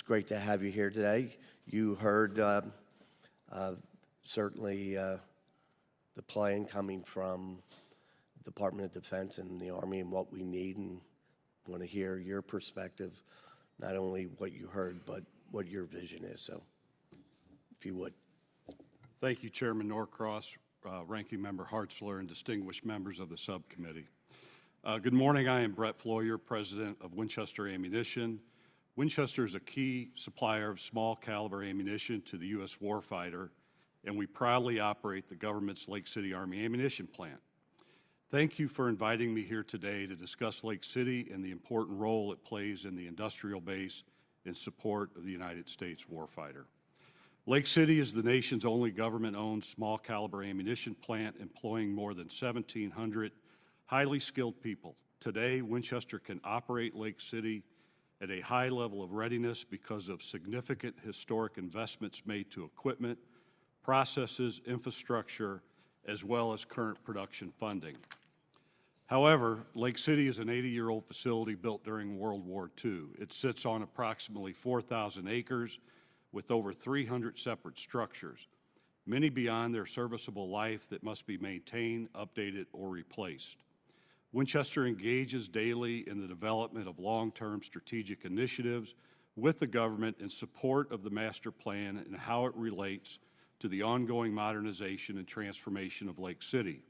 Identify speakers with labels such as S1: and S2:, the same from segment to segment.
S1: great to have you here today. You heard certainly the plan coming from Department of Defense and the Army and what we need, and want to hear your perspective, not only what you heard, but what your vision is. So, if you would.
S2: Thank you, Chairman Norcross, Ranking Member Hartzler, and distinguished members of the subcommittee. Good morning. I am Brett Floyer, President of Winchester Ammunition. Winchester is a key supplier of small caliber ammunition to the U.S. warfighter, and we proudly operate the government's Lake City Army Ammunition Plant. Thank you for inviting me here today to discuss Lake City and the important role it plays in the industrial base in support of the United States warfighter. Lake City is the nation's only government-owned small caliber ammunition plant employing more than 1,700 highly skilled people. Today, Winchester can operate Lake City at a high level of readiness because of significant historic investments made to equipment, processes, infrastructure, as well as current production funding. However, Lake City is an 80-year-old facility built during World War II. It sits on approximately 4,000 acres with over 300 separate structures, many beyond their serviceable life that must be maintained, updated, or replaced. Winchester engages daily in the development of long-term strategic initiatives with the government in support of the master plan and how it relates to the ongoing modernization and transformation of Lake City.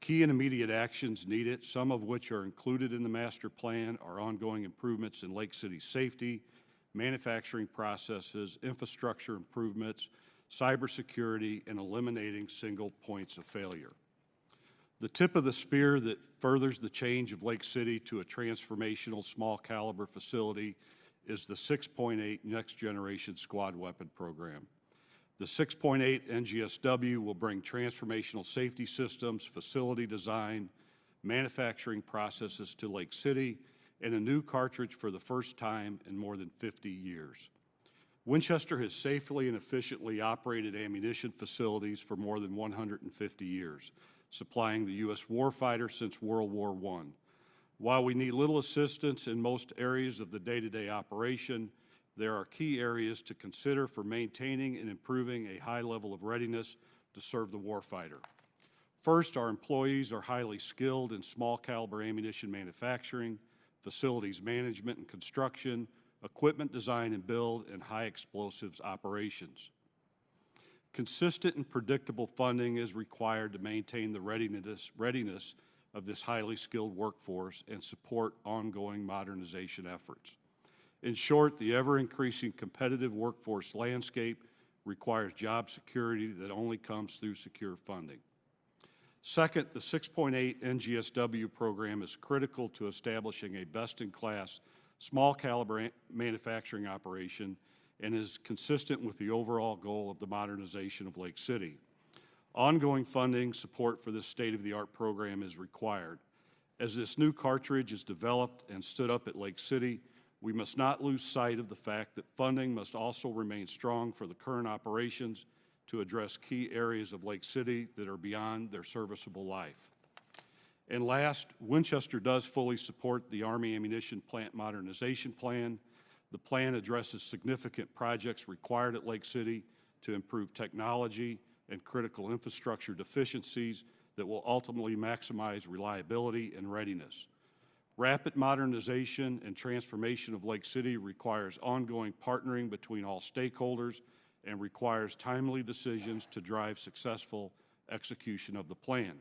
S2: Key and immediate actions needed, some of which are included in the master plan, are ongoing improvements in Lake City safety, manufacturing processes, infrastructure improvements, cybersecurity, and eliminating single points of failure. The tip of the spear that furthers the change of Lake City to a transformational small caliber facility is the 6.8 Next Generation Squad Weapon Program. The 6.8 NGSW will bring transformational safety systems, facility design, manufacturing processes to Lake City, and a new cartridge for the first time in more than 50 years. Winchester has safely and efficiently operated ammunition facilities for more than 150 years, supplying the U.S. warfighter since World War I. While we need little assistance in most areas of the day-to-day operation, there are key areas to consider for maintaining and improving a high level of readiness to serve the warfighter. First, our employees are highly skilled in small caliber ammunition manufacturing, facilities management and construction, equipment design and build, and high explosives operations. Consistent and predictable funding is required to maintain the readiness of this highly skilled workforce and support ongoing modernization efforts. In short, the ever-increasing competitive workforce landscape requires job security that only comes through secure funding. Second, the 6.8 NGSW program is critical to establishing a best-in-class small caliber manufacturing operation and is consistent with the overall goal of the modernization of Lake City. Ongoing funding support for this state-of-the-art program is required. As this new cartridge is developed and stood up at Lake City, we must not lose sight of the fact that funding must also remain strong for the current operations to address key areas of Lake City that are beyond their serviceable life. And last, Winchester does fully support the Army Ammunition Plant Modernization Plan. The plan addresses significant projects required at Lake City to improve technology and critical infrastructure deficiencies that will ultimately maximize reliability and readiness. Rapid modernization and transformation of Lake City requires ongoing partnering between all stakeholders and requires timely decisions to drive successful execution of the plan.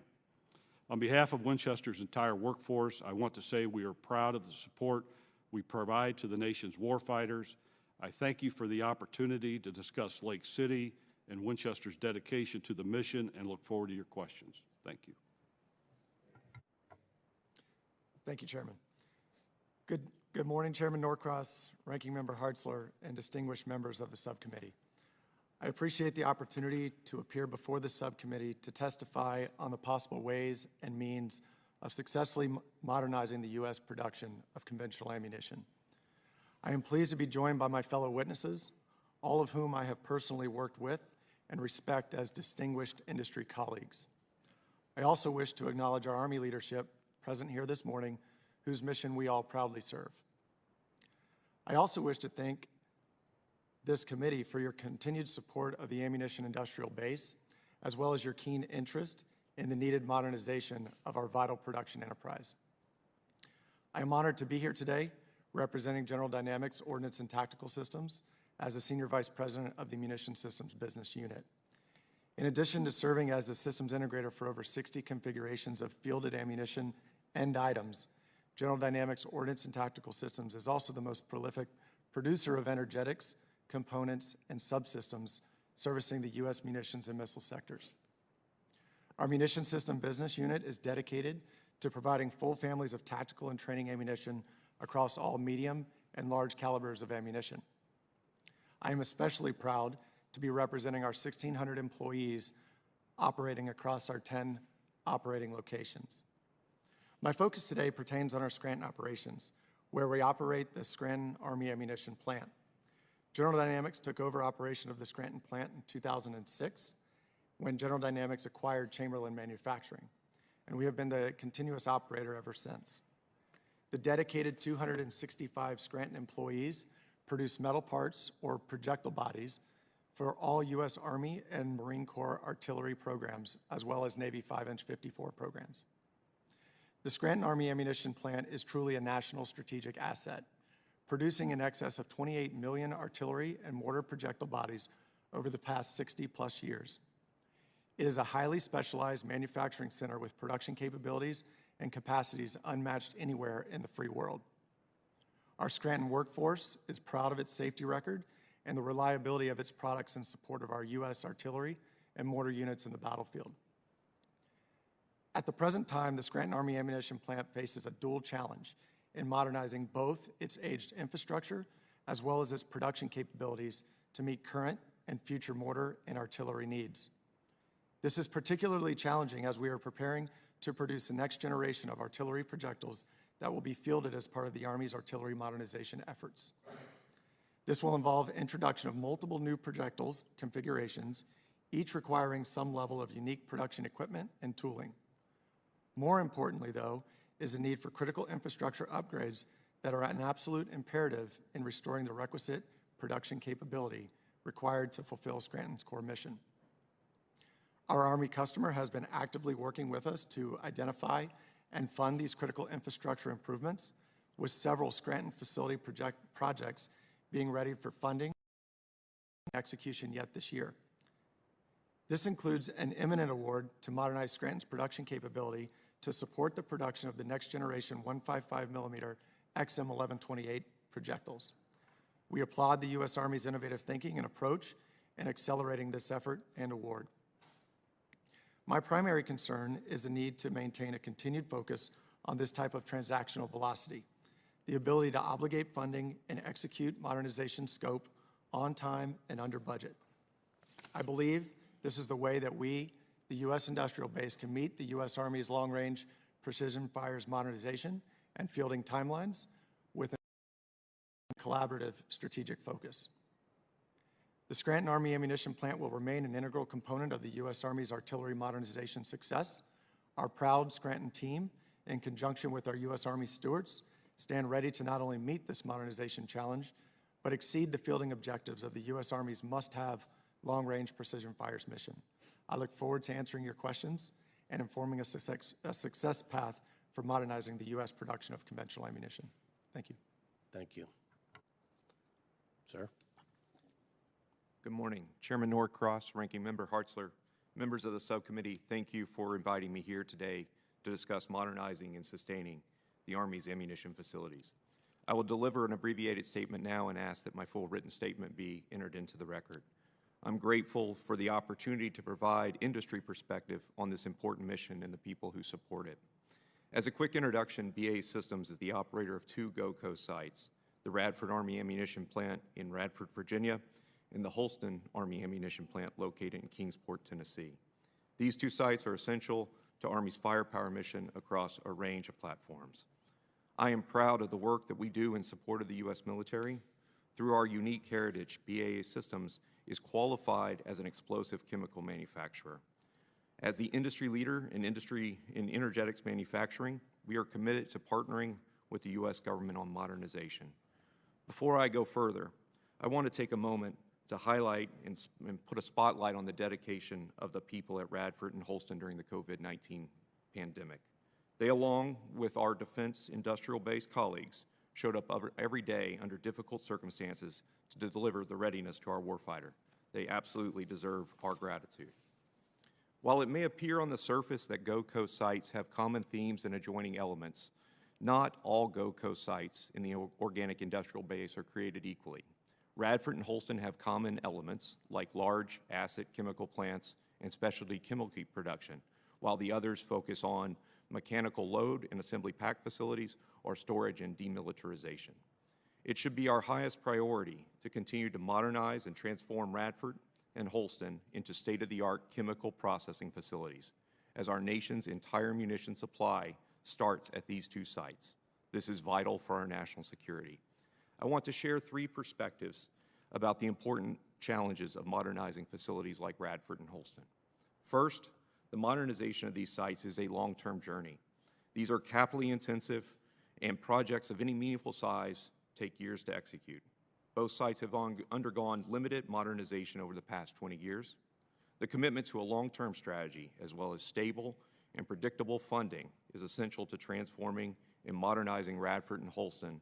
S2: On behalf of Winchester's entire workforce, I want to say we are proud of the support we provide to the nation's warfighters. I thank you for the opportunity to discuss Lake City and Winchester's dedication to the mission and look forward to your questions. Thank you.
S3: Thank you, Chairman. Good morning, Chairman Norcross, Ranking Member Hartzler, and distinguished members of the subcommittee. I appreciate the opportunity to appear before the subcommittee to testify on the possible ways and means of successfully modernizing the U.S. production of conventional ammunition. I am pleased to be joined by my fellow witnesses, all of whom I have personally worked with and respect as distinguished industry colleagues. I also wish to acknowledge our Army leadership present here this morning, whose mission we all proudly serve. I also wish to thank this committee for your continued support of the ammunition industrial base, as well as your keen interest in the needed modernization of our vital production enterprise. I am honored to be here today representing General Dynamics Ordnance and Tactical Systems as the Senior Vice President of the Munition Systems Business Unit. In addition to serving as the systems integrator for over 60 configurations of fielded ammunition end items, General Dynamics Ordnance and Tactical Systems is also the most prolific producer of energetics, components, and subsystems servicing the U.S. munitions and missile sectors. Our Munition System Business Unit is dedicated to providing full families of tactical and training ammunition across all medium and large calibers of ammunition. I am especially proud to be representing our 1,600 employees operating across our 10 operating locations. My focus today pertains on our Scranton operations, where we operate the Scranton Army Ammunition Plant. General Dynamics took over operation of the Scranton plant in 2006 when General Dynamics acquired Chamberlain Manufacturing, and we have been the continuous operator ever since. The dedicated 265 Scranton employees produce metal parts or projectile bodies for all U.S. Army and Marine Corps artillery programs, as well as Navy 5-inch 54 programs. The Scranton Army Ammunition Plant is truly a national strategic asset, producing in excess of 28 million artillery and mortar projectile bodies over the past 60-plus years. It is a highly specialized manufacturing center with production capabilities and capacities unmatched anywhere in the free world. Our Scranton workforce is proud of its safety record and the reliability of its products in support of our U.S. artillery and mortar units in the battlefield. At the present time, the Scranton Army Ammunition Plant faces a dual challenge in modernizing both its aged infrastructure as well as its production capabilities to meet current and future mortar and artillery needs. This is particularly challenging as we are preparing to produce the next generation of artillery projectiles that will be fielded as part of the Army's artillery modernization efforts. This will involve introduction of multiple new projectiles configurations, each requiring some level of unique production equipment and tooling. More importantly, though, is the need for critical infrastructure upgrades that are an absolute imperative in restoring the requisite production capability required to fulfill Scranton's core mission. Our Army customer has been actively working with us to identify and fund these critical infrastructure improvements, with several Scranton facility projects being ready for funding and execution yet this year. This includes an imminent award to modernize Scranton's production capability to support the production of the next generation 155mm XM1128 projectiles. We applaud the U.S. Army's innovative thinking and approach in accelerating this effort and award. My primary concern is the need to maintain a continued focus on this type of transactional velocity, the ability to obligate funding and execute modernization scope on time and under budget. I believe this is the way that we, the U.S. industrial base, can meet the U.S. Army's long-range precision fires modernization and fielding timelines with a collaborative strategic focus. The Scranton Army Ammunition Plant will remain an integral component of the U.S. Army's artillery modernization success. Our proud Scranton team, in conjunction with our U.S. Army stewards, stand ready to not only meet this modernization challenge, but exceed the fielding objectives of the U.S. Army's must-have long-range precision fires mission. I look forward to answering your questions and informing a success path for modernizing the U.S. production of conventional ammunition. Thank you.
S1: Thank you. Sir?
S4: Good morning. Chairman Norcross, Ranking Member Hartzler, members of the subcommittee, thank you for inviting me here today to discuss modernizing and sustaining the Army's ammunition facilities. I will deliver an abbreviated statement now and ask that my full written statement be entered into the record. I'm grateful for the opportunity to provide industry perspective on this important mission and the people who support it. As a quick introduction, BAE Systems is the operator of two GOCO sites, the Radford Army Ammunition Plant in Radford, Virginia, and the Holston Army Ammunition Plant located in Kingsport, Tennessee. These two sites are essential to Army's firepower mission across a range of platforms. I am proud of the work that we do in support of the U.S. military. Through our unique heritage, BAE Systems is qualified as an explosive chemical manufacturer. As the industry leader in energetics manufacturing, we are committed to partnering with the U.S. government on modernization. Before I go further, I want to take a moment to highlight and put a spotlight on the dedication of the people at Radford and Holston during the COVID-19 pandemic. They, along with our defense industrial-based colleagues, showed up every day under difficult circumstances to deliver the readiness to our warfighter. They absolutely deserve our gratitude. While it may appear on the surface that GOCO sites have common themes and adjoining elements, not all GOCO sites in the organic industrial base are created equally. Radford and Holston have common elements like large acid chemical plants and specialty chemical production, while the others focus on mechanical load and assembly pack facilities or storage and demilitarization. It should be our highest priority to continue to modernize and transform Radford and Holston into state-of-the-art chemical processing facilities, as our nation's entire munition supply starts at these two sites. This is vital for our national security. I want to share three perspectives about the important challenges of modernizing facilities like Radford and Holston. First, the modernization of these sites is a long-term journey. These are capitally intensive, and projects of any meaningful size take years to execute. Both sites have undergone limited modernization over the past 20 years. The commitment to a long-term strategy, as well as stable and predictable funding, is essential to transforming and modernizing Radford and Holston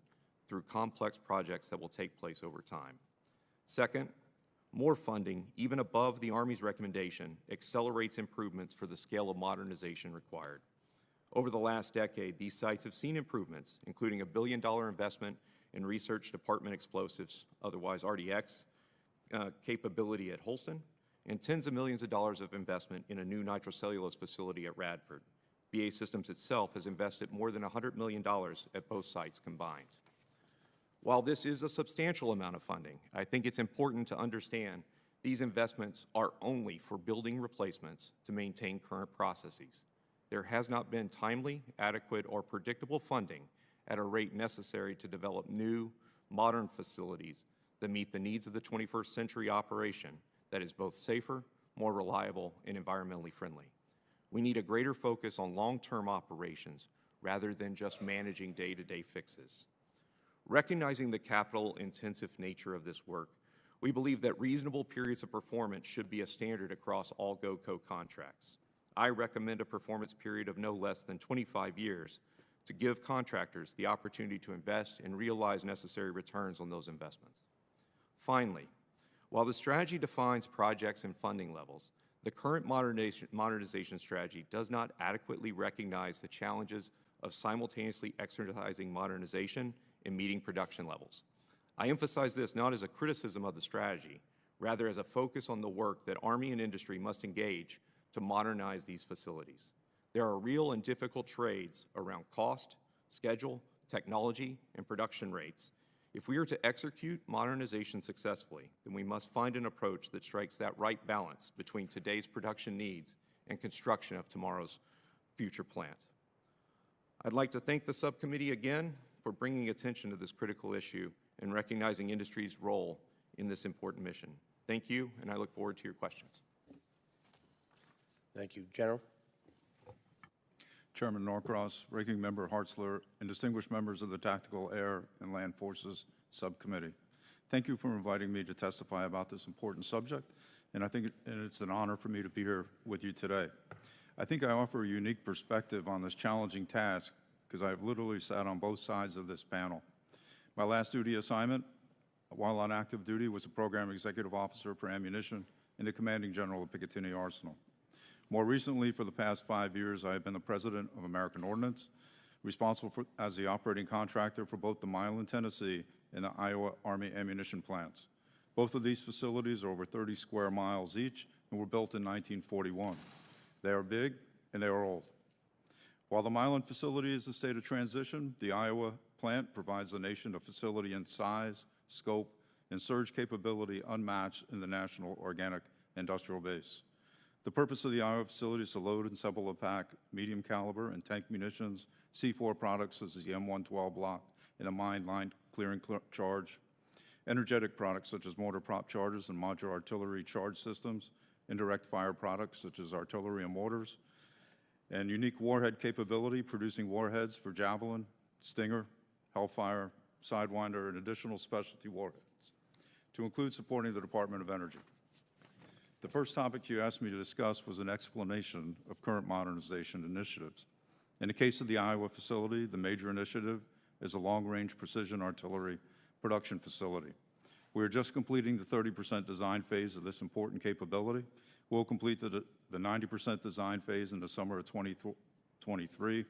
S4: through complex projects that will take place over time. Second, more funding, even above the Army's recommendation, accelerates improvements for the scale of modernization required. Over the last decade, these sites have seen improvements, including a $1 billion investment in research department explosives, otherwise RDX, capability at Holston, and tens of millions of dollars of investment in a new nitrocellulose facility at Radford. BAE Systems itself has invested more than $100 million at both sites combined. While this is a substantial amount of funding, I think it's important to understand these investments are only for building replacements to maintain current processes. There has not been timely, adequate, or predictable funding at a rate necessary to develop new, modern facilities that meet the needs of the 21st century operation that is both safer, more reliable, and environmentally friendly. We need a greater focus on long-term operations rather than just managing day-to-day fixes. Recognizing the capital-intensive nature of this work, we believe that reasonable periods of performance should be a standard across all GOCO contracts. I recommend a performance period of no less than 25 years to give contractors the opportunity to invest and realize necessary returns on those investments. Finally, while the strategy defines projects and funding levels, the current modernization strategy does not adequately recognize the challenges of simultaneously exercising modernization and meeting production levels. I emphasize this not as a criticism of the strategy, rather as a focus on the work that Army and industry must engage to modernize these facilities. There are real and difficult trades around cost, schedule, technology, and production rates. If we are to execute modernization successfully, then we must find an approach that strikes that right balance between today's production needs and construction of tomorrow's future plant. I'd like to thank the subcommittee again for bringing attention to this critical issue and recognizing industry's role in this important mission. Thank you, and I look forward to your questions.
S1: Thank you. General?
S5: Chairman Norcross, Ranking Member Hartzler, and distinguished members of the Tactical Air and Land Forces Subcommittee. Thank you for inviting me to testify about this important subject, and I think it's an honor for me to be here with you today. I think I offer a unique perspective on this challenging task because I've literally sat on both sides of this panel. My last duty assignment, while on active duty, was a Program Executive Officer for Ammunition and the Commanding General of Picatinny Arsenal. More recently, for the past 5 years, I have been the President of American Ordnance, responsible as the operating contractor for both the Milan, Tennessee, and the Iowa Army ammunition plants. Both of these facilities are over 30 square miles each and were built in 1941. They are big and they are old. While the Milan facility is a state of transition, the Iowa plant provides the nation a facility in size, scope, and surge capability unmatched in the national organic industrial base. The purpose of the Iowa facility is to load and assemble and pack medium caliber and tank munitions, C4 products such as the M112 block and the mine line clearing charge, energetic products such as mortar prop charges and modular artillery charge systems, indirect fire products such as artillery and mortars, and unique warhead capability, producing warheads for Javelin, Stinger, Hellfire, Sidewinder, and additional specialty warheads. to include supporting the Department of Energy. The first topic you asked me to discuss was an explanation of current modernization initiatives. In the case of the Iowa facility, the major initiative is a long-range precision artillery production facility. We are just completing the 30% design phase of this important capability. We'll complete the 90% design phase in the summer of 2023,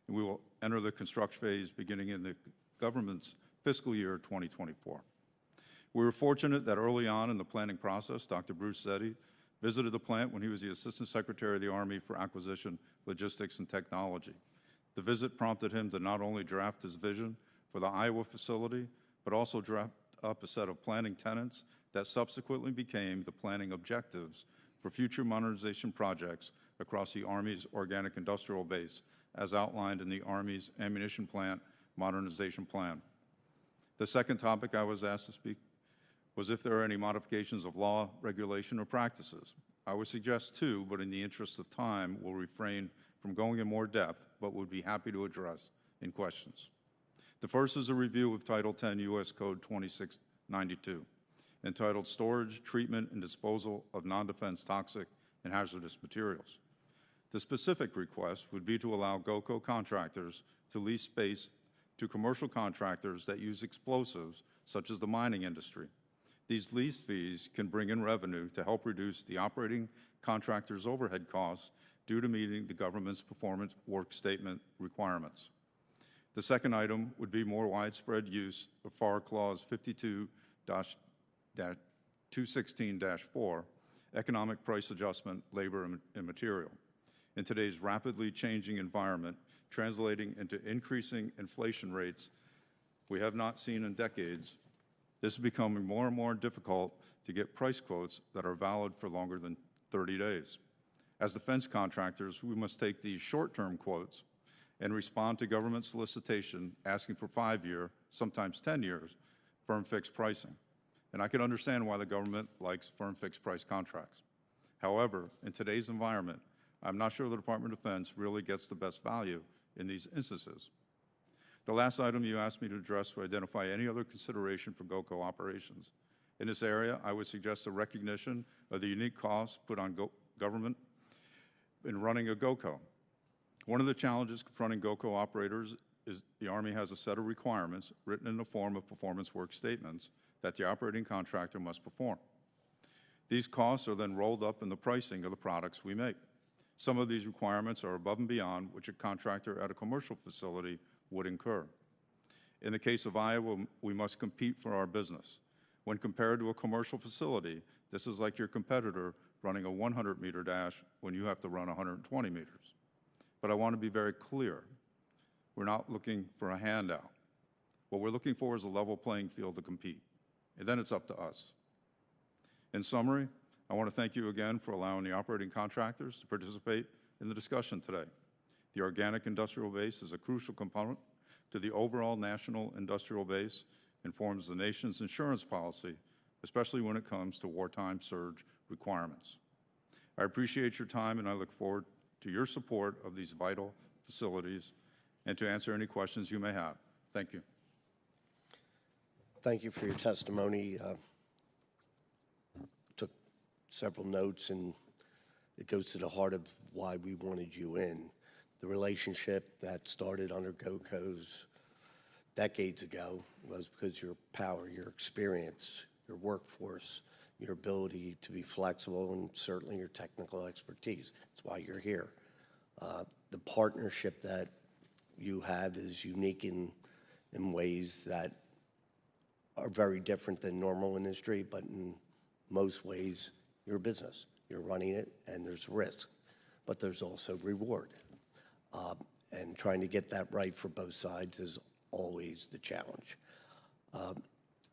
S5: and we will enter the construction phase beginning in the government's fiscal year 2024. We were fortunate that early on in the planning process, Dr. Bruce Zeddy visited the plant when he was the Assistant Secretary of the Army for Acquisition, Logistics, and Technology. The visit prompted him to not only draft his vision for the Iowa facility, but also draft up a set of planning tenets that subsequently became the planning objectives for future modernization projects across the Army's organic industrial base, as outlined in the Army's ammunition plant modernization plan. The second topic I was asked to speak was if there are any modifications of law, regulation, or practices. I would suggest two, but in the interest of time, will refrain from going in more depth, but would be happy to address in questions. The first is a review of Title 10 U.S. Code 2692, entitled Storage, Treatment, and Disposal of Non-Defense Toxic and Hazardous Materials. The specific request would be to allow GOCO contractors to lease space to commercial contractors that use explosives, such as the mining industry. These lease fees can bring in revenue to help reduce the operating contractor's overhead costs due to meeting the government's performance work statement requirements. The second item would be more widespread use of FAR Clause 52-216-4, Economic Price Adjustment, Labor and Material. In today's rapidly changing environment, translating into increasing inflation rates we have not seen in decades, this is becoming more and more difficult to get price quotes that are valid for longer than 30 days. As defense contractors, we must take these short-term quotes and respond to government solicitation asking for 5-year, sometimes 10 years, firm fixed pricing. And I can understand why the government likes firm fixed price contracts. However, in today's environment, I'm not sure the Department of Defense really gets the best value in these instances. The last item you asked me to address would identify any other consideration for GOCO operations. In this area, I would suggest a recognition of the unique costs put on government in running a GOCO. One of the challenges confronting GOCO operators is the Army has a set of requirements written in the form of performance work statements that the operating contractor must perform. These costs are then rolled up in the pricing of the products we make. Some of these requirements are above and beyond which a contractor at a commercial facility would incur. In the case of Iowa, we must compete for our business. When compared to a commercial facility, this is like your competitor running a 100-meter dash when you have to run 120 meters. But I want to be very clear. We're not looking for a handout. What we're looking for is a level playing field to compete, and then it's up to us. In summary, I want to thank you again for allowing the operating contractors to participate in the discussion today. The organic industrial base is a crucial component to the overall national industrial base and forms the nation's insurance policy, especially when it comes to wartime surge requirements. I appreciate your time, and I look forward to your support of these vital facilities and to answer any questions you may have. Thank you.
S1: Thank you for your testimony. Took several notes, and it goes to the heart of why we wanted you in. The relationship that started under GOCO's decades ago was because your power, your experience, your workforce, your ability to be flexible, and certainly your technical expertise. That's why you're here. The partnership that you have is unique in ways that are very different than normal industry, but in most ways, you're a business. You're running it, and there's risk, but there's also reward. And trying to get that right for both sides is always the challenge.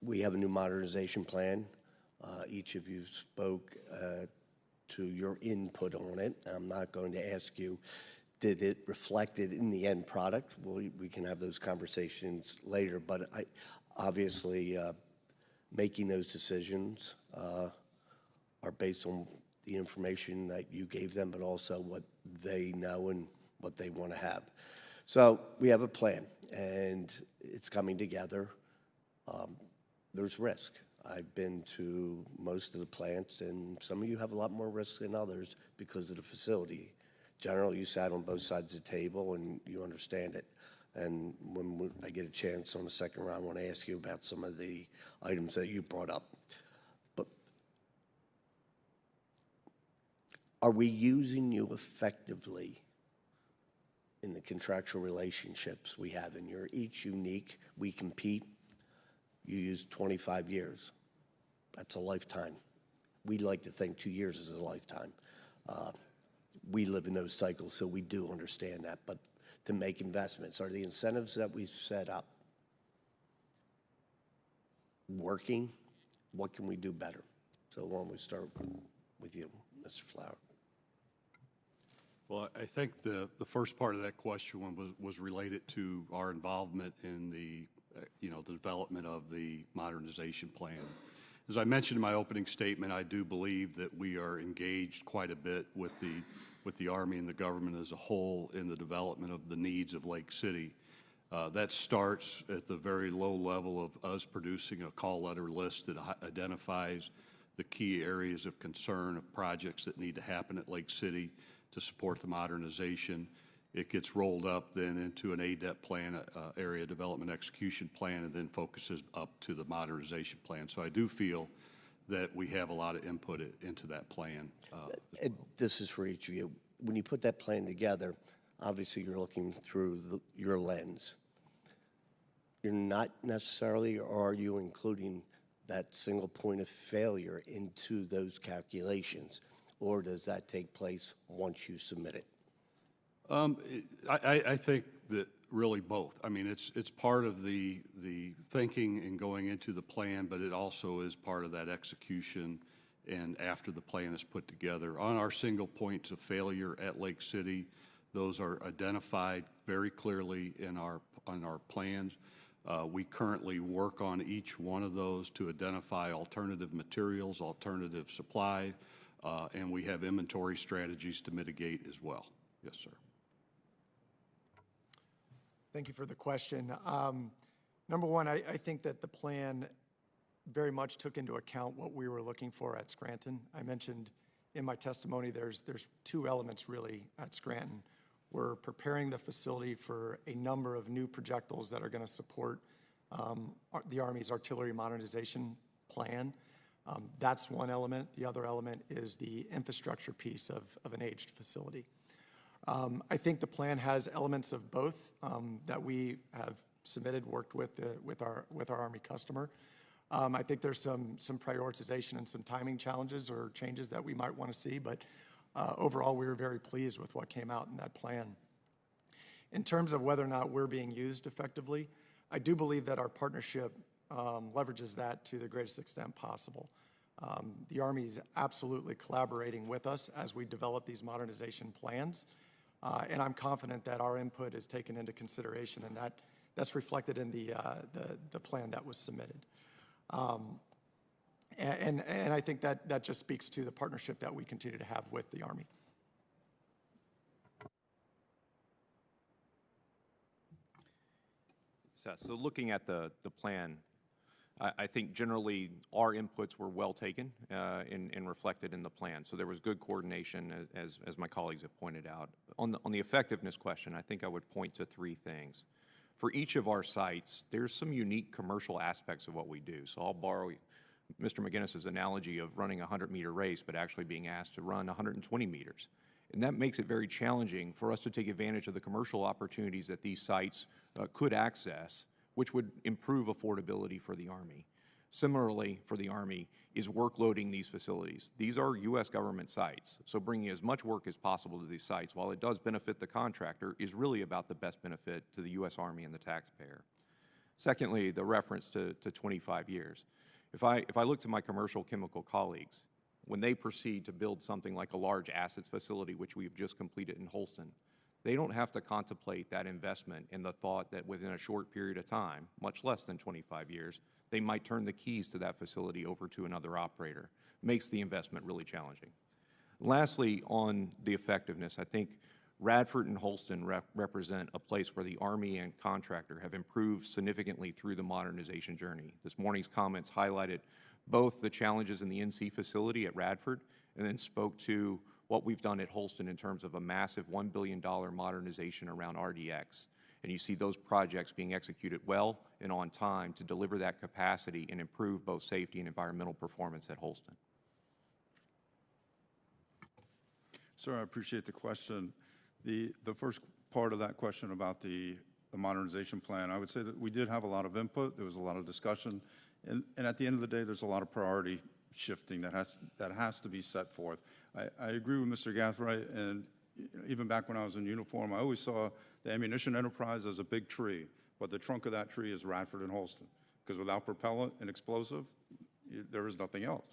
S1: We have a new modernization plan. Each of you spoke to your input on it. I'm not going to ask you, did it reflect it in the end product? We can have those conversations later, but obviously making those decisions are based on the information that you gave them, but also what they know and what they want to have. So we have a plan, and it's coming together. There's risk. I've been to most of the plants, and some of you have a lot more risk than others because of the facility. Generally, you sat on both sides of the table and you understand it. And when I get a chance on the second round, I want to ask you about some of the items that you brought up. But are we using you effectively in the contractual relationships we have? And you're each unique. We compete. You use 25 years. That's a lifetime. We like to think 2 years is a lifetime. We live in those cycles, so we do understand that. But to make investments, are the incentives that we've set up working? What can we do better? So why don't we start with you, Mr. Flower?
S2: Well, I think the first part of that question was related to our involvement in the, the development of the modernization plan. As I mentioned in my opening statement, I do believe that we are engaged quite a bit with the Army and the government as a whole in the development of the needs of Lake City. That starts at the very low level of us producing a call letter list that identifies the key areas of concern of projects that need to happen at Lake City to support the modernization. It gets rolled up then into an ADEP plan, Area Development Execution Plan, and then focuses up to the modernization plan. So I do feel that we have a lot of input into that plan.
S1: This is for each of you. When you put that plan together, obviously you're looking through your lens. You're not necessarily, or are you including that single point of failure into those calculations? Or does that take place once you submit it?
S2: I think that really both. I mean, it's part of the thinking and going into the plan, but it also is part of that execution and after the plan is put together. On our single points of failure at Lake City, those are identified very clearly in our plans. We currently work on each one of those to identify alternative materials, alternative supply, and we have inventory strategies to mitigate as well. Yes, sir.
S3: Thank you for the question. Number one, I think that the plan very much took into account what we were looking for at Scranton. I mentioned in my testimony there's two elements really at Scranton. We're preparing the facility for a number of new projectiles that are going to support the Army's artillery modernization plan. That's one element. The other element is the infrastructure piece of an aged facility. I think the plan has elements of both that we have submitted, worked with our Army customer. I think there's some prioritization and some timing challenges or changes that we might want to see, but overall we were very pleased with what came out in that plan. In terms of whether or not we're being used effectively, I do believe that our partnership leverages that to the greatest extent possible. The Army is absolutely collaborating with us as we develop these modernization plans, and I'm confident that our input is taken into consideration, and that's reflected in the plan that was submitted. And I think that just speaks to the partnership that we continue to have with the Army.
S4: So looking at the plan, I think generally our inputs were well taken and reflected in the plan. So there was good coordination, as my colleagues have pointed out. On the effectiveness question, I think I would point to three things. For each of our sites, there's some unique commercial aspects of what we do. So I'll borrow Mr. McGinnis's analogy of running a 100-meter race, but actually being asked to run 120 meters. And that makes it very challenging for us to take advantage of the commercial opportunities that these sites could access, which would improve affordability for the Army. Similarly, for the Army, is workloading these facilities. These are U.S. government sites, so bringing as much work as possible to these sites, while it does benefit the contractor, is really about the best benefit to the U.S. Army and the taxpayer. Secondly, the reference to 25 years. If I look to my commercial chemical colleagues, when they proceed to build something like a large assets facility, which we've just completed in Holston, they don't have to contemplate that investment in the thought that within a short period of time, much less than 25 years, they might turn the keys to that facility over to another operator. Makes the investment really challenging. Lastly, on the effectiveness, I think Radford and Holston represent a place where the Army and contractor have improved significantly through the modernization journey. This morning's comments highlighted both the challenges in the NC facility at Radford and then spoke to what we've done at Holston in terms of a massive $1 billion modernization around RDX. And you see those projects being executed well and on time to deliver that capacity and improve both safety and environmental performance at Holston.
S5: Sir, I appreciate the question. The first part of that question about the modernization plan, I would say that we did have a lot of input. There was a lot of discussion. And at the end of the day, there's a lot of priority shifting that has to be set forth. I agree with Mr. Gathright, and even back when I was in uniform, I always saw the ammunition enterprise as a big tree, but the trunk of that tree is Radford and Holston, because without propellant and explosive, there is nothing else.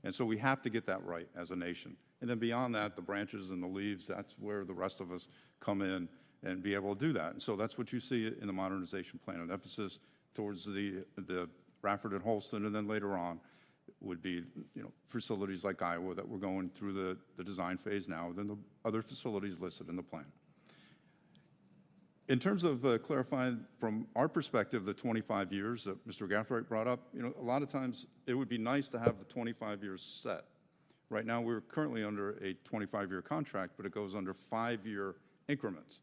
S5: And so we have to get that right as a nation. And then beyond that, the branches and the leaves, that's where the rest of us come in and be able to do that. And so that's what you see in the modernization plan, an emphasis towards the Radford and Holston, and then later on would be, facilities like Iowa that we're going through the design phase now, then the other facilities listed in the plan. In terms of clarifying from our perspective, the 25 years that Mr. Gathright brought up, a lot of times it would be nice to have the 25 years set. Right now, we're currently under a 25-year contract, but it goes under 5-year increments.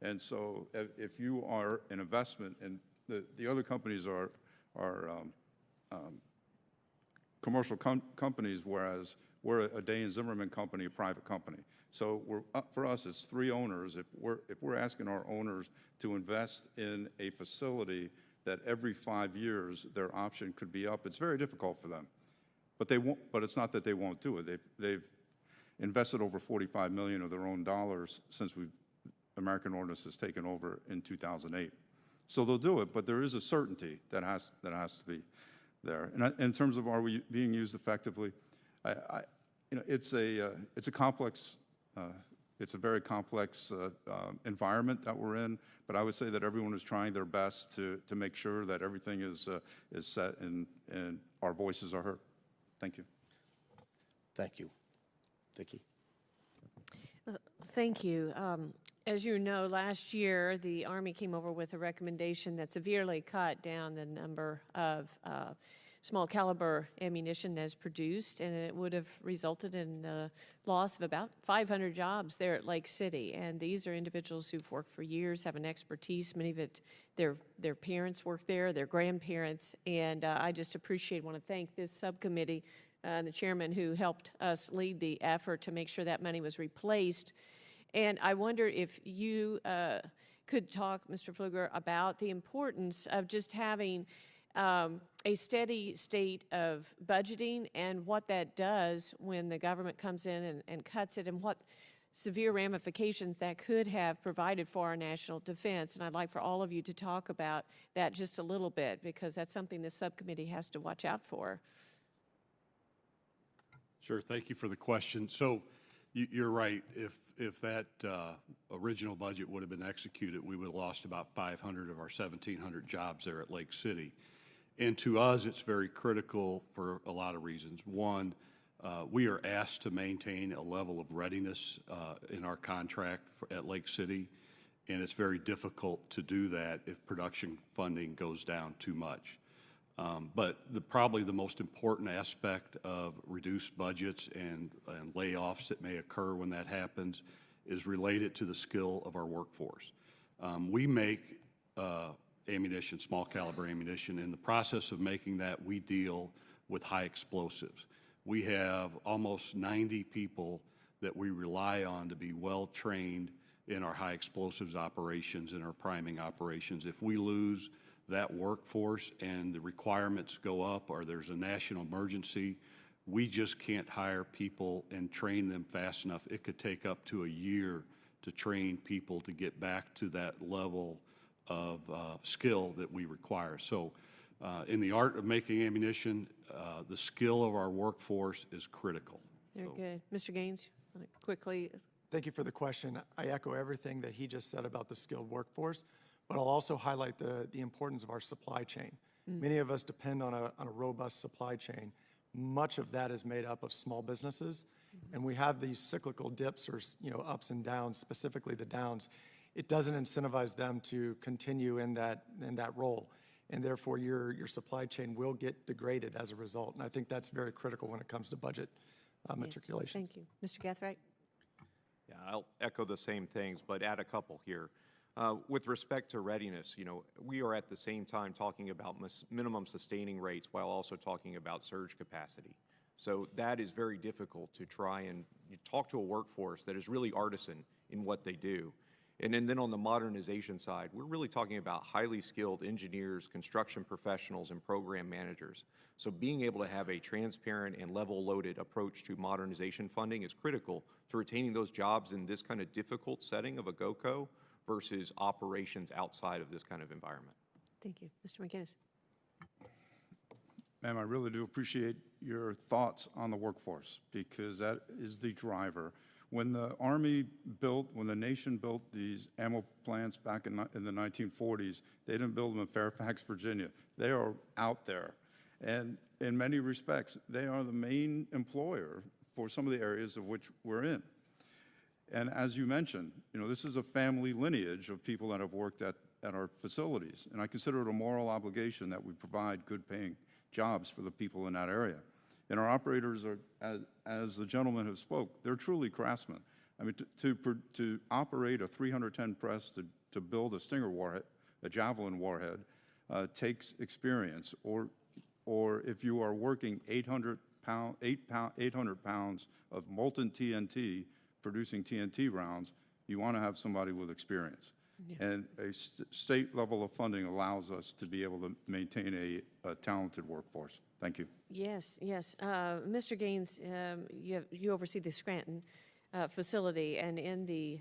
S5: And so if you are an investment, and the other companies are commercial companies, whereas we're a Day and Zimmerman company, a private company. So for us, it's 3 owners. If we're asking our owners to invest in a facility that every 5 years their option could be up, it's very difficult for them. But they won't. But it's not that they won't do it. They've invested over $45 million of their own dollars since American Ordnance has taken over in 2008. So they'll do it. But there is a certainty that has to be there. And in terms of are we being used effectively, it's a complex. It's a very complex environment that we're in, but I would say that everyone is trying their best to make sure that everything is set and our voices are heard. Thank you.
S1: Thank you. Vicki?
S6: Thank you. As you know, last year, the Army came over with a recommendation that severely cut down the number of small caliber ammunition as produced, and it would have resulted in the loss of about 500 jobs there at Lake City. And these are individuals who've worked for years, have an expertise. Many of it, their parents work there, their grandparents, and I just want to thank this subcommittee, the chairman who helped us lead the effort to make sure that money was replaced. And I wonder if you could talk, Mr. Pfluger, about the importance of just having a steady state of budgeting and what that does when the government comes in and cuts it, and what severe ramifications that could have provided for our national defense. And I'd like for all of you to talk about that just a little bit, because that's something the subcommittee has to watch out for.
S2: Sure, thank you for the question. So you're right. If that original budget would have been executed, we would have lost about 500 of our 1,700 jobs there at Lake City. And to us, it's very critical for a lot of reasons. One, we are asked to maintain a level of readiness in our contract at Lake City, and it's very difficult to do that if production funding goes down too much. But probably the most important aspect of reduced budgets and layoffs that may occur when that happens is related to the skill of our workforce. We make ammunition, small caliber ammunition. In the process of making that, we deal with high explosives. We have almost 90 people that we rely on to be well trained in our high explosives operations and our priming operations. If we lose that workforce and the requirements go up, or there's a national emergency, we just can't hire people and train them fast enough. It could take up to a year to train people to get back to that level of skill that we require. So in the art of making ammunition, the skill of our workforce is critical.
S6: Very good. Mr. Gaines, quickly.
S3: Thank you for the question. I echo everything that he just said about the skilled workforce, but I'll also highlight the importance of our supply chain. Many of us depend on a robust supply chain. Much of that is made up of small businesses, and we have these cyclical dips or ups and downs, specifically the downs. It doesn't incentivize them to continue in that role. and therefore your supply chain will get degraded as a result. And I think that's very critical when it comes to budget
S6: Yes,
S3: matriculation.
S6: thank you. Mr. Gathright?
S4: Yeah, I'll echo the same things, but add a couple here. With respect to readiness, we are at the same time talking about minimum sustaining rates while also talking about surge capacity. So that is very difficult to try and talk to a workforce that is really artisan in what they do. And then on the modernization side, we're really talking about highly skilled engineers, construction professionals, and program managers. So being able to have a transparent and level-loaded approach to modernization funding is critical to retaining those jobs in this kind of difficult setting of a GOCO versus operations outside of this kind of environment.
S6: Thank you. Mr. McGinnis?
S5: Ma'am, I really do appreciate your thoughts on the workforce, because that is the driver. When the nation built these ammo plants back in the 1940s, they didn't build them in Fairfax, Virginia. They are out there. And in many respects, they are the main employer for some of the areas of which we're in. And as you mentioned, this is a family lineage of people that have worked at our facilities. And I consider it a moral obligation that we provide good paying jobs for the people in that area. And our operators are, as the gentleman has spoke, they're truly craftsmen. I mean, to operate a 310 press to build a Stinger warhead, a Javelin warhead, takes experience. Or if you are working 800 pounds of molten TNT, producing TNT rounds, you want to have somebody with experience. Yeah. And a state level of funding allows us to be able to maintain a talented workforce. Thank you.
S6: Yes, yes. Mr. Gaines, you oversee the Scranton facility, and in the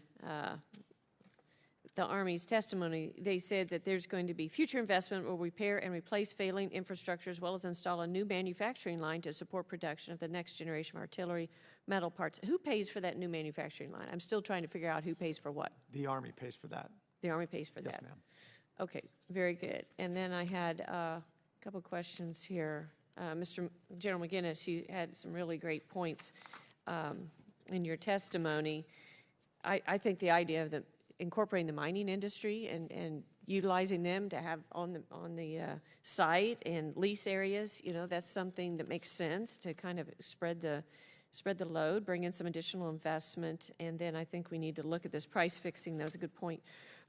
S6: Army's testimony, they said that there's going to be future investment will repair and replace failing infrastructure, as well as install a new manufacturing line to support production of the next generation of artillery metal parts. Who pays for that new manufacturing line? I'm still trying to figure out who pays for what.
S3: The Army pays for that.
S6: The Army pays for that?
S3: Yes, ma'am.
S6: Okay, very good. And then I had a couple questions here. General McGinnis, you had some really great points in your testimony. I think the idea of incorporating the mining industry and utilizing them to have on the site and lease areas, that's something that makes sense to kind of spread the load, bring in some additional investment, and then I think we need to look at this price fixing. That was a good point.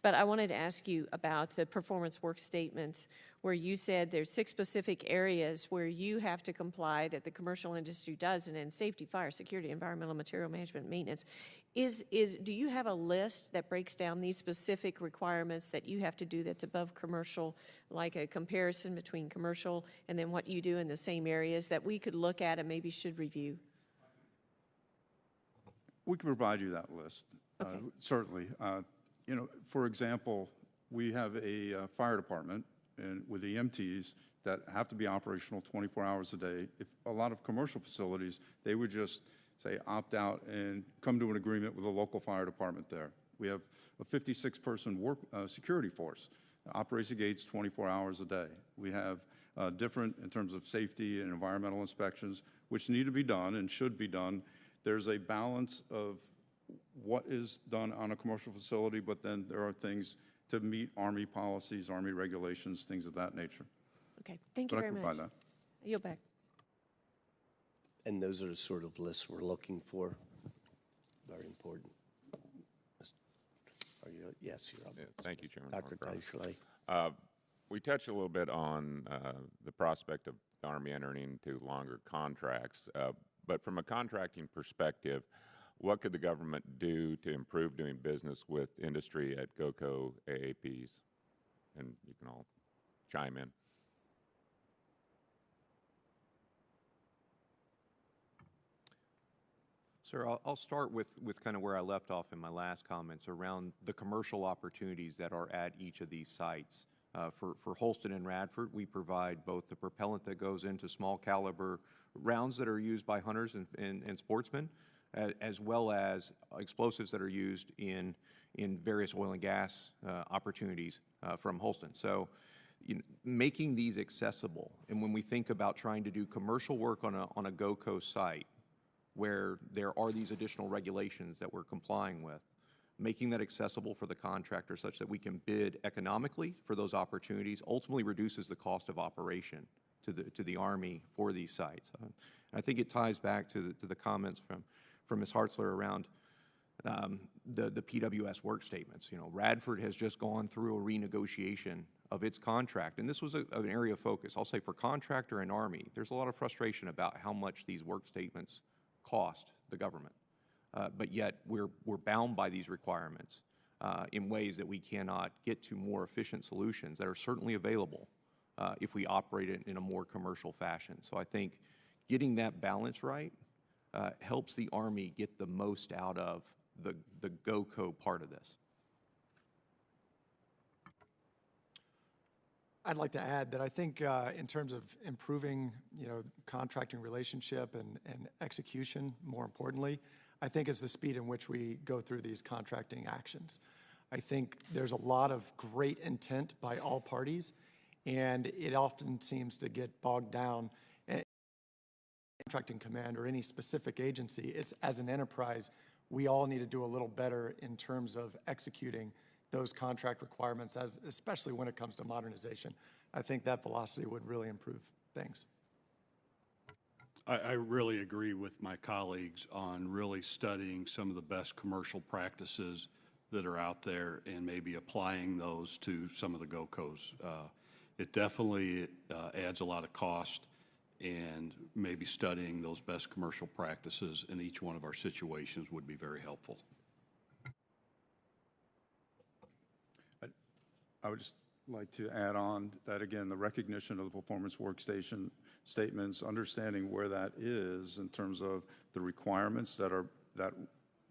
S6: But I wanted to ask you about the performance work statements, where you said there's 6 specific areas where you have to comply that the commercial industry doesn't, in safety, fire, security, environmental, material management, maintenance. Do you have a list that breaks down these specific requirements that you have to do that's above commercial, like a comparison between commercial and then what you do in the same areas that we could look at and maybe should review?
S5: We can provide you that list,
S6: Okay.
S5: certainly. For example, we have a fire department and with EMTs that have to be operational 24 hours a day. If a lot of commercial facilities, they would just say opt out and come to an agreement with a local fire department there. We have a 56-person security force that operates the gates 24 hours a day. We have different in terms of safety and environmental inspections, which need to be done and should be done. There's a balance of what is done on a commercial facility, but then there are things to meet Army policies, Army regulations, things of that nature.
S6: Okay, thank you very much.
S5: I can provide that.
S6: Yield back.
S1: And those are the sort of lists we're looking for. Very important. Yes, you're up.
S7: Yeah, thank you, Chairman.
S1: Dr. Deitchle.
S7: We touched a little bit on the prospect of the Army entering into longer contracts, but from a contracting perspective, what could the government do to improve doing business with industry at GOCO AAPs? And you can all chime in.
S4: Sir, I'll start with kind of where I left off in my last comments around the commercial opportunities that are at each of these sites. For Holston and Radford, we provide both the propellant that goes into small caliber rounds that are used by hunters and sportsmen, as well as explosives that are used in various oil and gas opportunities from Holston. So making these accessible, and when we think about trying to do commercial work on a GOCO site where there are these additional regulations that we're complying with, making that accessible for the contractor such that we can bid economically for those opportunities ultimately reduces the cost of operation to the Army for these sites. And I think it ties back to the comments from Ms. Hartzler around the PWS work statements. You know, Radford has just gone through a renegotiation of its contract, and this was an area of focus. I'll say for contractor and Army, there's a lot of frustration about how much these work statements cost the government, but yet we're bound by these requirements in ways that we cannot get to more efficient solutions that are certainly available if we operate it in a more commercial fashion. So I think getting that balance right helps the Army get the most out of the GOCO part of this.
S3: I'd like to add that I think in terms of improving, contracting relationship and execution, more importantly, I think is the speed in which we go through these contracting actions. I think there's a lot of great intent by all parties, and it often seems to get bogged down. Contracting command or any specific agency, it's as an enterprise, we all need to do a little better in terms of executing those contract requirements, especially when it comes to modernization. I think that velocity would really improve things.
S2: I really agree with my colleagues on really studying some of the best commercial practices that are out there and maybe applying those to some of the GOCOs. It definitely adds a lot of cost, and maybe studying those best commercial practices in each one of our situations would be very helpful.
S5: I would just like to add on that, again, the recognition of the performance workstation statements, understanding where that is in terms of the requirements that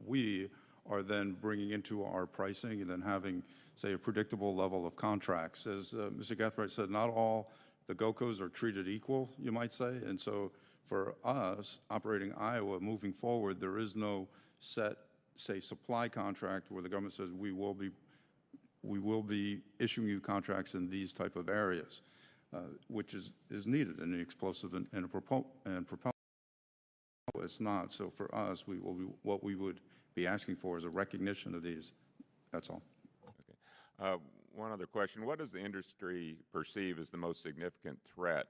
S5: we are then bringing into our pricing, and then having, say, a predictable level of contracts. As Mr. Gathright said, not all the GOCOs are treated equal, you might say, and so for us, operating Iowa, moving forward, there is no set, say, supply contract where the government says we will be issuing you contracts in these type of areas, which is needed in the explosive and propulsion. It's not. So for us, what we would be asking for is a recognition of these. That's all.
S7: Okay. One other question. What does the industry perceive as the most significant threat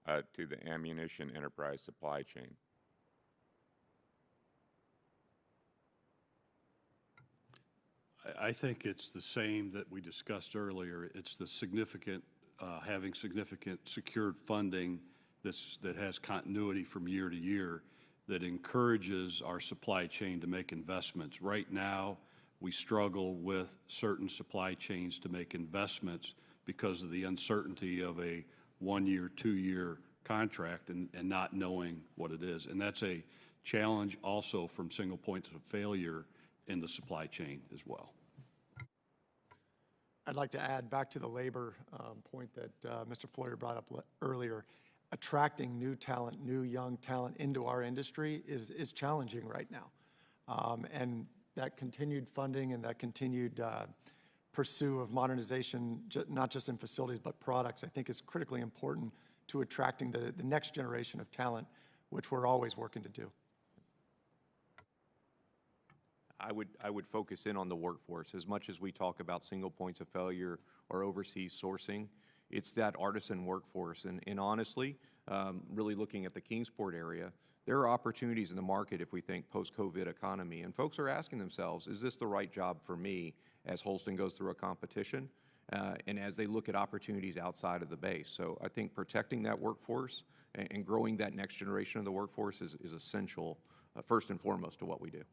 S7: to the ammunition enterprise supply chain?
S2: I think it's the same that we discussed earlier. It's the significant, having significant secured funding that has continuity from year to year, that encourages our supply chain to make investments. Right now, we struggle with certain supply chains to make investments because of the uncertainty of a 1 year, 2 year contract and not knowing what it is. And that's a challenge also from single points of failure in the supply chain as well.
S3: I'd like to add back to the labor point that Mr. Floyer brought up earlier. Attracting new talent, new young talent into our industry is challenging right now. And that continued funding and that continued pursuit of modernization, not just in facilities but products, I think is critically important to attracting the next generation of talent, which we're always working to do.
S4: I would focus in on the workforce. As much as we talk about single points of failure or overseas sourcing, it's that artisan workforce. And honestly, really looking at the Kingsport area, there are opportunities in the market if we think post-COVID economy. And folks are asking themselves, is this the right job for me as Holston goes through a competition and as they look at opportunities outside of the base? So I think protecting that workforce and growing that next generation of the workforce is essential, first and foremost, to what we do.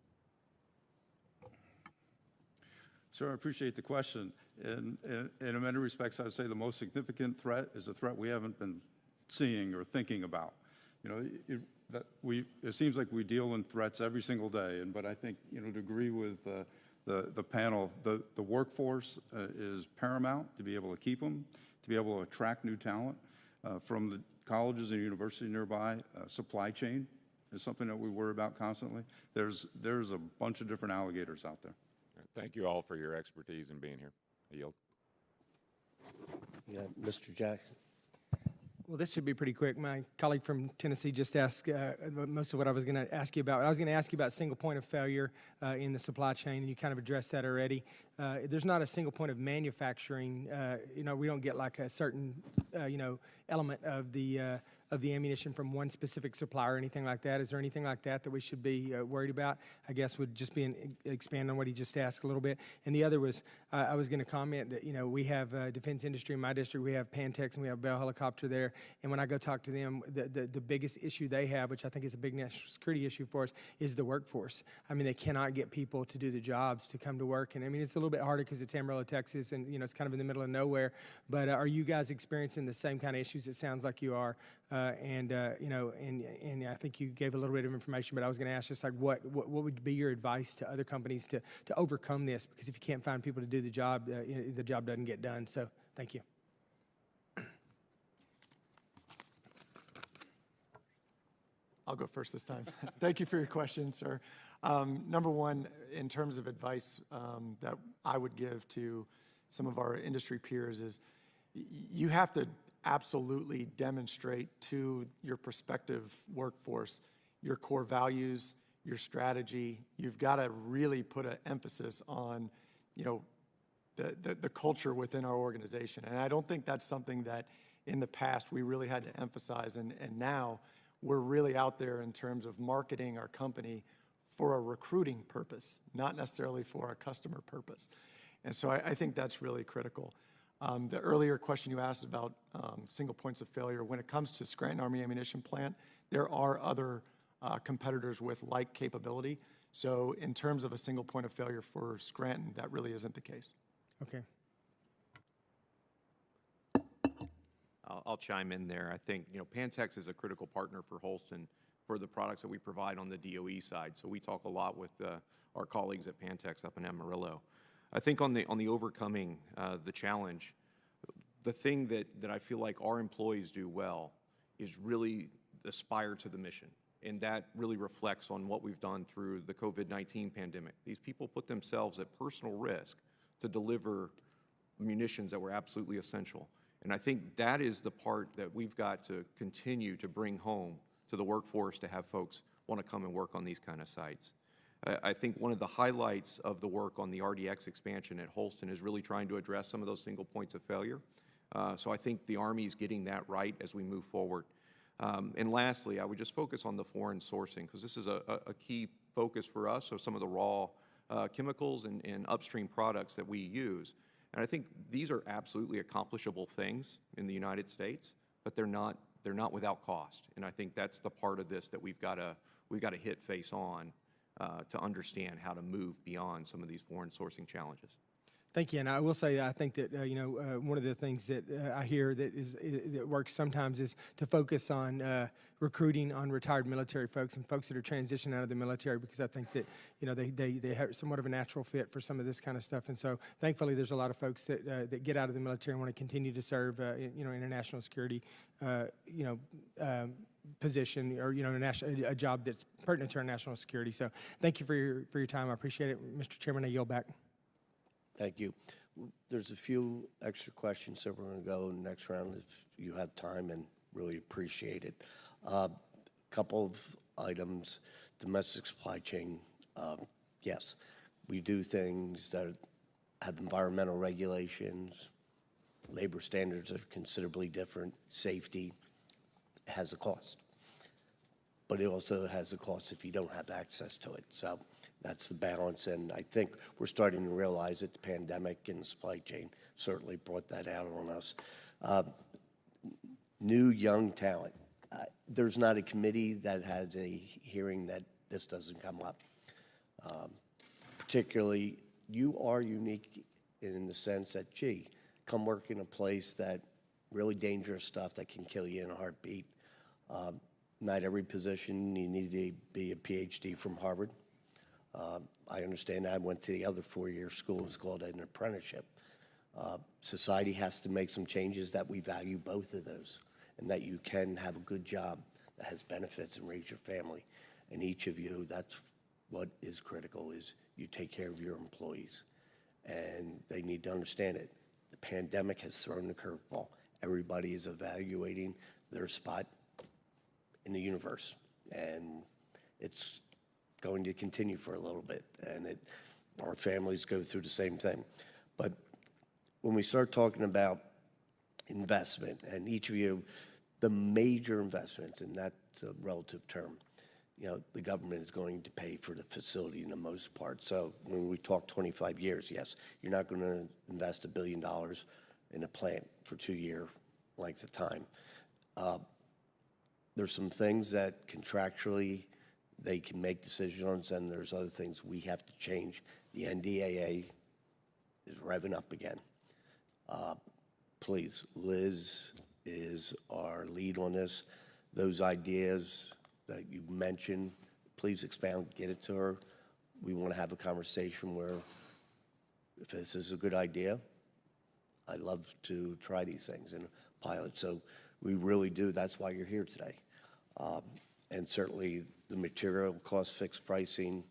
S5: Sir, I appreciate the question. In many respects, I would say the most significant threat is a threat we haven't been seeing or thinking about. It seems like we deal in threats every single day, but I think, to agree with the panel, the workforce is paramount to be able to keep them, to be able to attract new talent from the colleges and universities nearby. Supply chain is something that we worry about constantly. There's a bunch of different alligators out there.
S7: Thank you all for your expertise in being here. I yield.
S1: Yeah, Mr. Jackson.
S8: Well, this should be pretty quick. My colleague from Tennessee just asked most of what I was going to ask you about. I was going to ask you about single point of failure in the supply chain, and you kind of addressed that already. There's not a single point of manufacturing. We don't get like a certain, element of the ammunition from one specific supplier or anything like that. Is there anything like that that we should be worried about? I guess would just be expand on what he just asked a little bit. And the other was, I was going to comment that, we have defense industry in my district. We have Pantex and we have Bell Helicopter there. And when I go talk to them, the biggest issue they have, which I think is a big national security issue for us, is the workforce. I mean, they cannot get people to do the jobs, to come to work. And I mean, it's a little bit harder because it's Amarillo, Texas, and, it's kind of in the middle of nowhere. But are you guys experiencing the same kind of issues? It sounds like you are. And I think you gave a little bit of information, but I was going to ask just like what would be your advice to other companies to overcome this? Because if you can't find people to do the job doesn't get done. So thank you.
S3: I'll go first this time. Thank you for your question, sir. Number one, in terms of advice that I would give to some of our industry peers is you have to absolutely demonstrate to your prospective workforce your core values, your strategy. You've got to really put an emphasis on, the culture within our organization. And I don't think that's something that in the past we really had to emphasize. And now we're really out there in terms of marketing our company for a recruiting purpose, not necessarily for a customer purpose. And so I think that's really critical. The earlier question you asked about single points of failure, when it comes to Scranton Army Ammunition Plant, there are other competitors with like capability. So in terms of a single point of failure for Scranton, that really isn't the case.
S8: Okay.
S4: I'll chime in there. I think, Pantex is a critical partner for Holston for the products that we provide on the DOE side. So we talk a lot with our colleagues at Pantex up in Amarillo. I think on the overcoming the challenge, the thing that I feel like our employees do well is really aspire to the mission. And that really reflects on what we've done through the COVID-19 pandemic. These people put themselves at personal risk to deliver munitions that were absolutely essential. And I think that is the part that we've got to continue to bring home to the workforce, to have folks want to come and work on these kind of sites. I think one of the highlights of the work on the RDX expansion at Holston is really trying to address some of those single points of failure. So I think the Army is getting that right as we move forward. And lastly, I would just focus on the foreign sourcing, because this is a key focus for us, so some of the raw chemicals and upstream products that we use. And I think these are absolutely accomplishable things in the United States, but they're not without cost. And I think that's the part of this that we've got to hit face on to understand how to move beyond some of these foreign sourcing challenges.
S8: Thank you, and I will say I think that one of the things that I hear that works sometimes is to focus on recruiting on retired military folks and folks that are transitioning out of the military, because I think that they have somewhat of a natural fit for some of this kind of stuff. And so thankfully there's a lot of folks that get out of the military and want to continue to serve international security position, or a job that's pertinent to our national security. So thank you for your time. I appreciate it, Mr. Chairman. I yield back.
S1: Thank you. There's a few extra questions, so we're going to go in the next round if you have time, and really appreciate it. Couple of items, domestic supply chain. Yes, we do things that have environmental regulations. Labor standards are considerably different. Safety has a cost, but it also has a cost if you don't have access to it. So that's the balance, and I think we're starting to realize that the pandemic and the supply chain certainly brought that out on us. New young talent. There's not a committee that has a hearing that this doesn't come up. Particularly, you are unique in the sense that, come work in a place that really dangerous stuff that can kill you in a heartbeat. Not every position you need to be a PhD from Harvard. I understand I went to the other four-year school. It was called an apprenticeship. Society has to make some changes that we value both of those, and that you can have a good job that has benefits and raise your family. And each of you, that's what is critical, is you take care of your employees. And they need to understand it. The pandemic has thrown the curveball. Everybody is evaluating their spot in the universe. And it's going to continue for a little bit, and our families go through the same thing. But when we start talking about investment, and each of you, the major investments, and that's a relative term, the government is going to pay for the facility in the most part. So when we talk 25 years, yes, you're not going to invest $1 billion in a plant for 2-year length of time. There's some things that contractually they can make decisions on, and there's other things we have to change. The NDAA is revving up again. Please, Liz is our lead on this. Those ideas that you mentioned, please expound, get it to her. We want to have a conversation where, if this is a good idea, I'd love to try these things in a pilot. So we really do. That's why you're here today. And certainly the material cost, fixed pricing,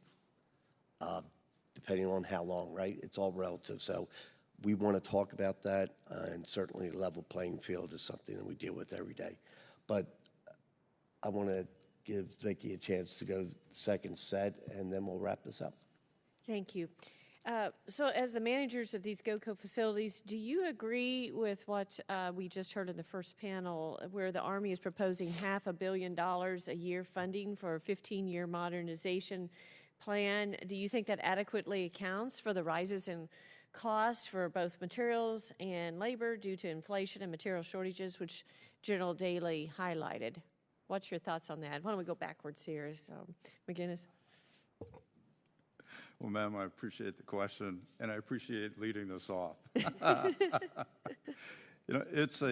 S1: depending on how long, right? It's all relative. So we want to talk about that, and certainly level playing field is something that we deal with every day. But I want to give Vicki a chance to go second set, and then we'll wrap this up.
S6: Thank you. So as the managers of these GOCO facilities, do you agree with what we just heard in the first panel, where the Army is proposing $500 million a year funding for a 15-year modernization plan? Do you think that adequately accounts for the rises in costs for both materials and labor due to inflation and material shortages, which General Daly highlighted? What's your thoughts on that? Why don't we go backwards here? So, McGinnis.
S5: Well, ma'am, I appreciate the question, and I appreciate leading this off. It's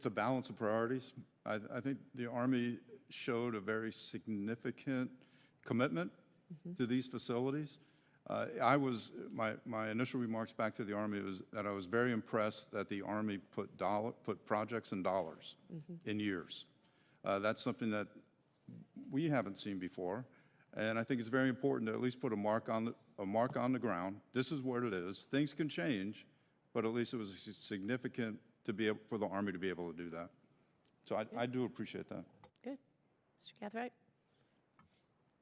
S5: a balance of priorities. I think the Army showed a very significant commitment to these facilities. My initial remarks back to the Army was that I was very impressed that the Army put projects in dollars in years. That's something that we haven't seen before. And I think it's very important to at least put a mark on the ground. This is what it is. Things can change, but at least it was significant for the Army to be able to do that. So I do appreciate that.
S6: Good. Mr. Cathright?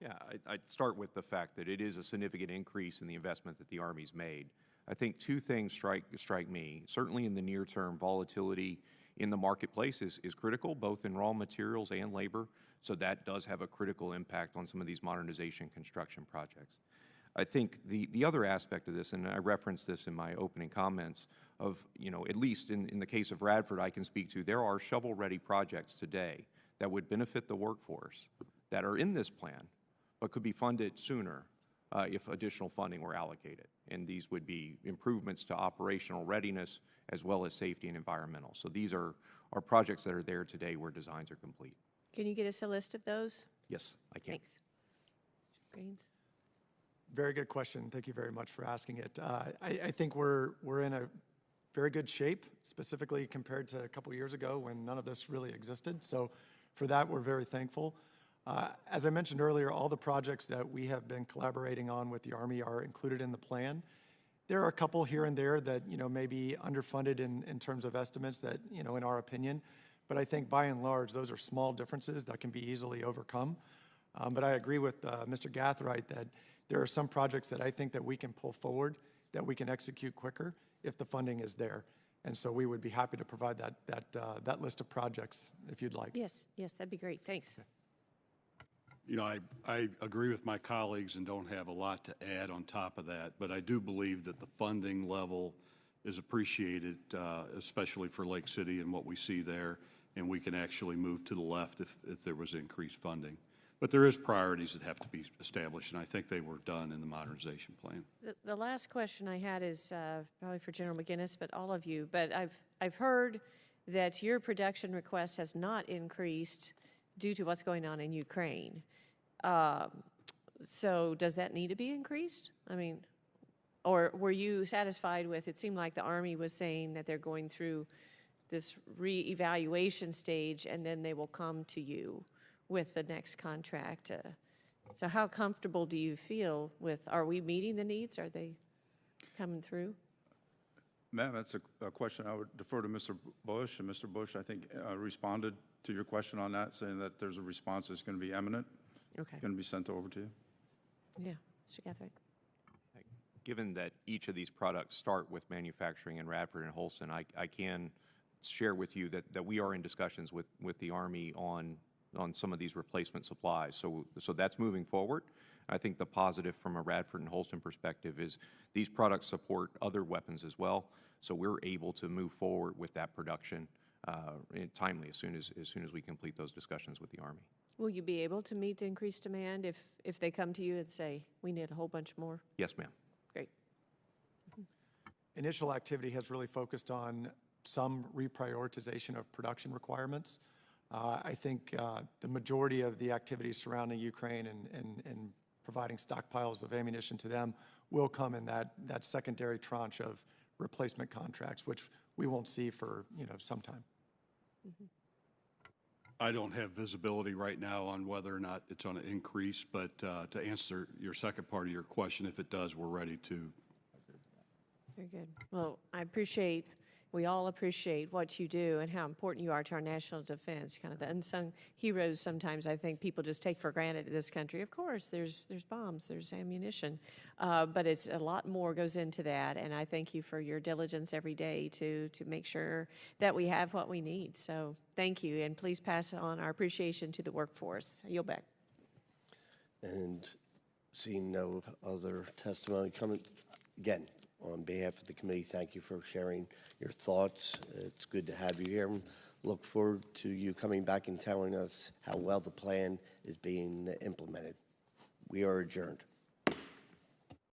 S4: Yeah, I'd start with the fact that it is a significant increase in the investment that the Army's made. I think two things strike me. Certainly in the near term, volatility in the marketplace is critical, both in raw materials and labor. So that does have a critical impact on some of these modernization construction projects. I think the other aspect of this, and I referenced this in my opening comments, of, at least in the case of Radford, I can speak to, there are shovel-ready projects today that would benefit the workforce that are in this plan, but could be funded sooner if additional funding were allocated. And these would be improvements to operational readiness as well as safety and environmental. So these are projects that are there today where designs are complete.
S6: Can you get us a list of those?
S4: Yes, I can.
S6: Thanks. Mr. Gaines?
S3: Very good question. Thank you very much for asking it. I think we're in a very good shape, specifically compared to a couple years ago when none of this really existed. So for that, we're very thankful. As I mentioned earlier, all the projects that we have been collaborating on with the Army are included in the plan. There are a couple here and there that, may be underfunded in terms of estimates that, in our opinion. But I think by and large, those are small differences that can be easily overcome. But I agree with Mr. Gathright that there are some projects that I think that we can pull forward, that we can execute quicker if the funding is there. And so we would be happy to provide that list of projects if you'd like.
S6: Yes, that'd be great. Thanks.
S2: I agree with my colleagues and don't have a lot to add on top of that, but I do believe that the funding level is appreciated, especially for Lake City and what we see there, and we can actually move to the left if there was increased funding. But there is priorities that have to be established, and I think they were done in the modernization plan.
S6: The last question I had is probably for General McGinnis, but all of you. But I've heard that your production request has not increased due to what's going on in Ukraine. So does that need to be increased? I mean, or were you satisfied with, it seemed like the Army was saying that they're going through this reevaluation stage and then they will come to you with the next contract. So how comfortable do you feel with, are we meeting the needs? Are they coming through?
S5: Ma'am, that's a question I would defer to Mr. Bush, and Mr. Bush, I think, responded to your question on that, saying that there's a response that's going to be imminent,
S6: Okay,
S5: going to be sent over to you.
S6: yeah, Mr. Gathright.
S4: Given that each of these products start with manufacturing in Radford and Holston, I can share with you that we are in discussions with the Army on some of these replacement supplies. So that's moving forward. I think the positive from a Radford and Holston perspective is these products support other weapons as well. So we're able to move forward with that production timely as soon as we complete those discussions with the Army.
S6: Will you be able to meet the increased demand if they come to you and say, we need a whole bunch more?
S4: Yes, ma'am.
S6: Great.
S3: Initial activity has really focused on some reprioritization of production requirements. I think the majority of the activities surrounding Ukraine and providing stockpiles of ammunition to them will come in that secondary tranche of replacement contracts, which we won't see for some time.
S2: I don't have visibility right now on whether or not it's on an increase, but to answer your second part of your question, if it does, we're ready to.
S6: Very good. Well, we all appreciate what you do and how important you are to our national defense, kind of the unsung heroes sometimes I think people just take for granted in this country. Of course, there's bombs, there's ammunition, but it's a lot more goes into that, and I thank you for your diligence every day to make sure that we have what we need. So thank you, and please pass on our appreciation to the workforce. I yield back.
S1: And seeing no other testimony coming, again, on behalf of the committee, thank you for sharing your thoughts. It's good to have you here. Look forward to you coming back and telling us how well the plan is being implemented. We are adjourned.